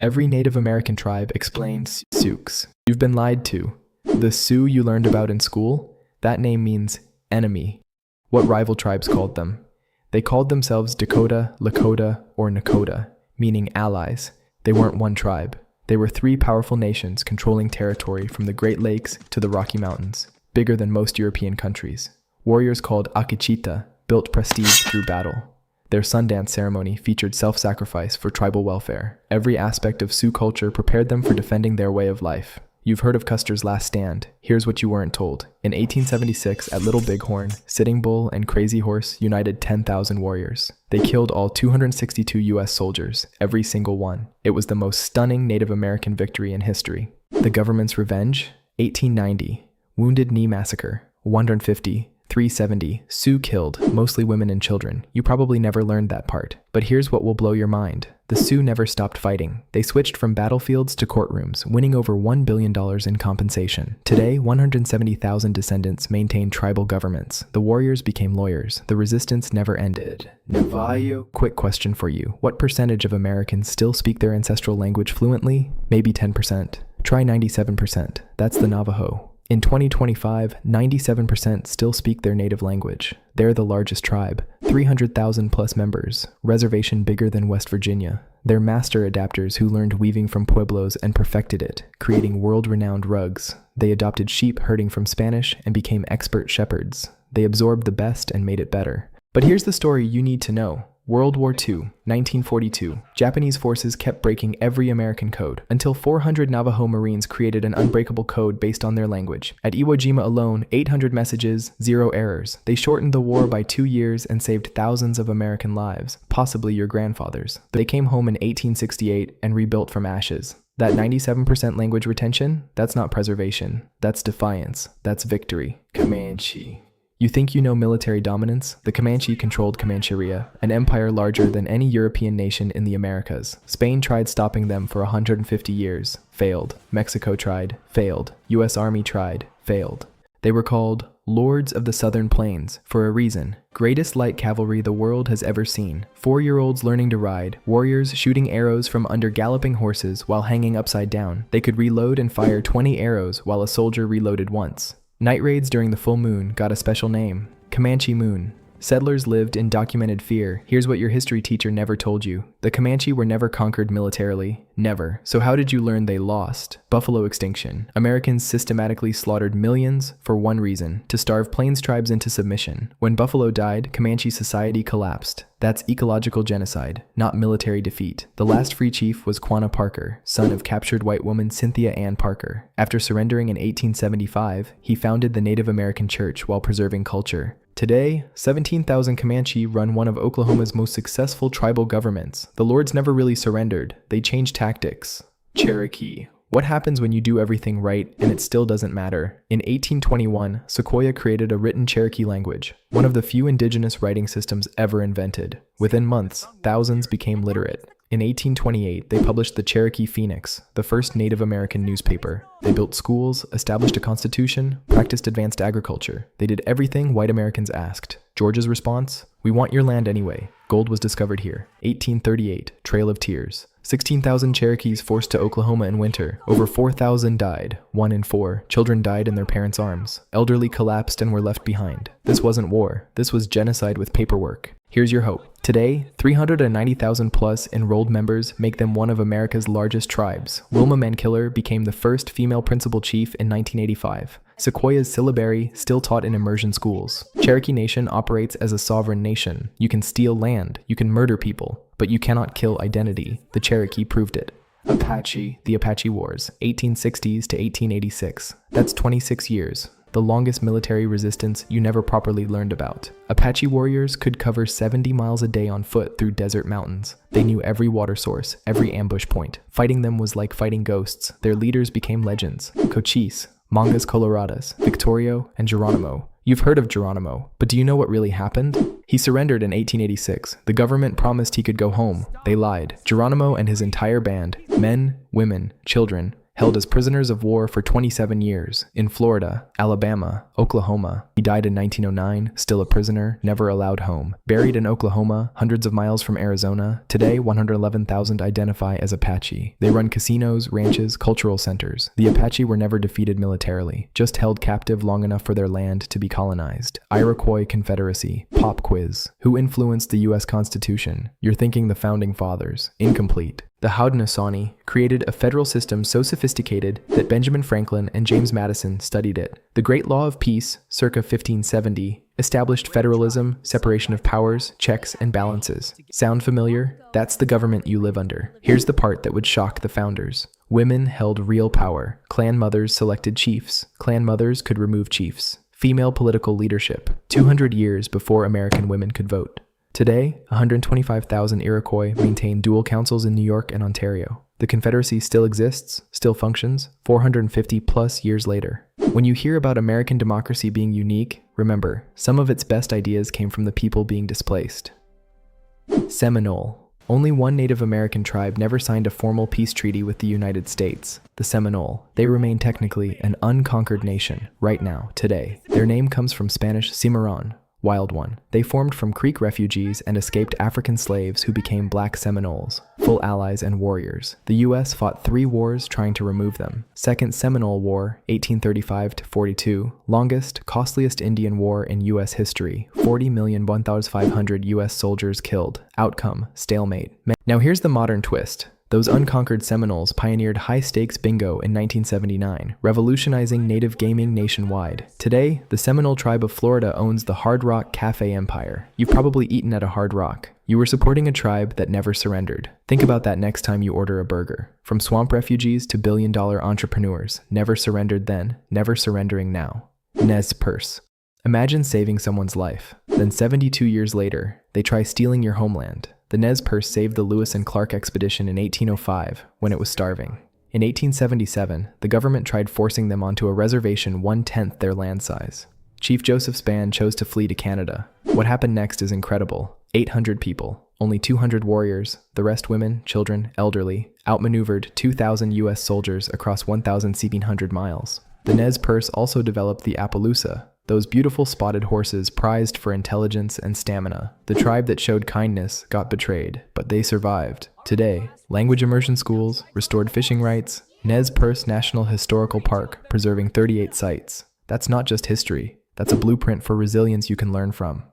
Every Native American tribe explains Sioux. You've been lied to. The Sioux you learned about in school? That name means enemy. What rival tribes called them? They called themselves Dakota, Lakota, or Nakota, meaning allies. They weren't one tribe. They were three powerful nations controlling territory from the Great Lakes to the Rocky Mountains, bigger than most European countries. Warriors called Akechita built prestige through battle. Their Sundance ceremony featured self-sacrifice for tribal welfare. Every aspect of Sioux culture prepared them for defending their way of life. You've heard of Custer's Last Stand. Here's what you weren't told. In 1876, at Little Bighorn, Sitting Bull and Crazy Horse united 10,000 warriors. They killed all 262 U.S. soldiers, every single one. It was the most stunning Native American victory in history. The government's revenge? 1890. Wounded Knee Massacre. 150. 370. Sioux killed, mostly women and children. You probably never learned that part. But here's what will blow your mind. The Sioux never stopped fighting. They switched from battlefields to courtrooms, winning over $1 billion in compensation. Today, 170,000 descendants maintain tribal governments. The warriors became lawyers. The resistance never ended. Navajo. Quick question for you. What percentage of Americans still speak their ancestral language fluently? Maybe 10%. Try 97%. That's the Navajo. In 2025, 97% still speak their native language. They're the largest tribe, 300,000 plus members, reservation bigger than West Virginia. They're master adapters who learned weaving from pueblos and perfected it, creating world-renowned rugs. They adopted sheep herding from Spanish and became expert shepherds. They absorbed the best and made it better. But here's the story you need to know. World War II, 1942. Japanese forces kept breaking every American code, until 400 Navajo Marines created an unbreakable code based on their language. At Iwo Jima alone, 800 messages, 0 errors. They shortened the war by 2 years and saved thousands of American lives, possibly your grandfathers. They came home in 1868 and rebuilt from ashes. That 97% language retention? That's not preservation. That's defiance. That's victory. Comanche. You think you know military dominance? The Comanche controlled Comancheria, an empire larger than any European nation in the Americas. Spain tried stopping them for 150 years. Failed. Mexico tried. Failed. U.S. Army tried. Failed. They were called Lords of the Southern Plains for a reason. Greatest light cavalry the world has ever seen. 4-year-olds learning to ride. Warriors shooting arrows from under galloping horses while hanging upside down. They could reload and fire 20 arrows while a soldier reloaded once. Night raids during the full moon got a special name, Comanche Moon. Settlers lived in documented fear. Here's what your history teacher never told you. The Comanche were never conquered militarily. Never. So how did you learn they lost? Buffalo extinction. Americans systematically slaughtered millions for one reason, to starve Plains tribes into submission. When Buffalo died, Comanche society collapsed. That's ecological genocide, not military defeat. The last free chief was Quanah Parker, son of captured white woman Cynthia Ann Parker. After surrendering in 1875, he founded the Native American Church while preserving culture. Today, 17,000 Comanche run one of Oklahoma's most successful tribal governments. The lords never really surrendered. They changed tactics. Cherokee. What happens when you do everything right and it still doesn't matter? In 1821, Sequoyah created a written Cherokee language, one of the few indigenous writing systems ever invented. Within months, thousands became literate. In 1828, they published the Cherokee Phoenix, the first Native American newspaper. They built schools, established a constitution, practiced advanced agriculture. They did everything white Americans asked. Georgia's response? We want your land anyway. Gold was discovered here. 1838, Trail of Tears. 16,000 Cherokees forced to Oklahoma in winter. Over 4,000 died. 1 in 4. Children died in their parents' arms. Elderly collapsed and were left behind. This wasn't war. This was genocide with paperwork. Here's your hope. Today, 390,000 plus enrolled members make them one of America's largest tribes. Wilma Mankiller became the first female principal chief in 1985. Sequoiah's syllabary still taught in immersion schools. Cherokee Nation operates as a sovereign nation. You can steal land, you can murder people, but you cannot kill identity. The Cherokee proved it. Apache. The Apache Wars, 1860s to 1886. That's 26 years. The longest military resistance you never properly learned about. Apache warriors could cover 70 miles a day on foot through desert mountains. They knew every water source, every ambush point. Fighting them was like fighting ghosts. Their leaders became legends. Cochise, Mangas Coloradas, Victorio, and Geronimo. You've heard of Geronimo, but do you know what really happened? He surrendered in 1886. The government promised he could go home. They lied. Geronimo and his entire band, men, women, children, held as prisoners of war for 27 years in Florida, Alabama, Oklahoma. He died in 1909, still a prisoner, never allowed home. Buried in Oklahoma, hundreds of miles from Arizona, today 111,000 identify as Apache. They run casinos, ranches, cultural centers. The Apache were never defeated militarily, just held captive long enough for their land to be colonized. Iroquois Confederacy. Pop quiz. Who influenced the U.S. Constitution? You're thinking the Founding Fathers. Incomplete. The Haudenosaunee created a federal system so sophisticated that Benjamin Franklin and James Madison studied it. The Great Law of Peace, circa 1570, established federalism, separation of powers, checks, and balances. Sound familiar? That's the government you live under. Here's the part that would shock the founders. Women held real power. Clan mothers selected chiefs. Clan mothers could remove chiefs. Female political leadership, 200 years before American women could vote. Today, 125,000 Iroquois maintain dual councils in New York and Ontario. The Confederacy still exists, still functions, 450 plus years later. When you hear about American democracy being unique, remember, some of its best ideas came from the people being displaced. Seminole. Only one Native American tribe never signed a formal peace treaty with the United States, the Seminole. They remain technically an unconquered nation, right now, today. Their name comes from Spanish Cimarron, wild one. They formed from Creek refugees and escaped African slaves who became Black Seminoles, full allies and warriors. The U.S. fought 3 wars trying to remove them. Second Seminole War, 1835-42, longest, costliest Indian war in U.S. history, 40,001,500 U.S. soldiers killed. Outcome, stalemate. Now here's the modern twist. Those unconquered Seminoles pioneered high-stakes bingo in 1979, revolutionizing native gaming nationwide. Today, the Seminole tribe of Florida owns the Hard Rock Café empire. You've probably eaten at a Hard Rock. You were supporting a tribe that never surrendered. Think about that next time you order a burger. From swamp refugees to billion-dollar entrepreneurs, never surrendered then, never surrendering now. Nez Perce. Imagine saving someone's life. Then 72 years later, they try stealing your homeland. The Nez Perce saved the Lewis and Clark expedition in 1805 when it was starving. In 1877, the government tried forcing them onto a reservation 1/10 their land size. Chief Joseph's band chose to flee to Canada. What happened next is incredible. 800 people, only 200 warriors, the rest women, children, elderly, outmaneuvered 2,000 U.S. soldiers across 1,700 miles. The Nez Perce also developed the Appaloosa, those beautiful spotted horses prized for intelligence and stamina. The tribe that showed kindness got betrayed, but they survived. Today, language immersion schools, restored fishing rights, Nez Perce National Historical Park preserving 38 sites. That's not just history, that's a blueprint for resilience you can learn from.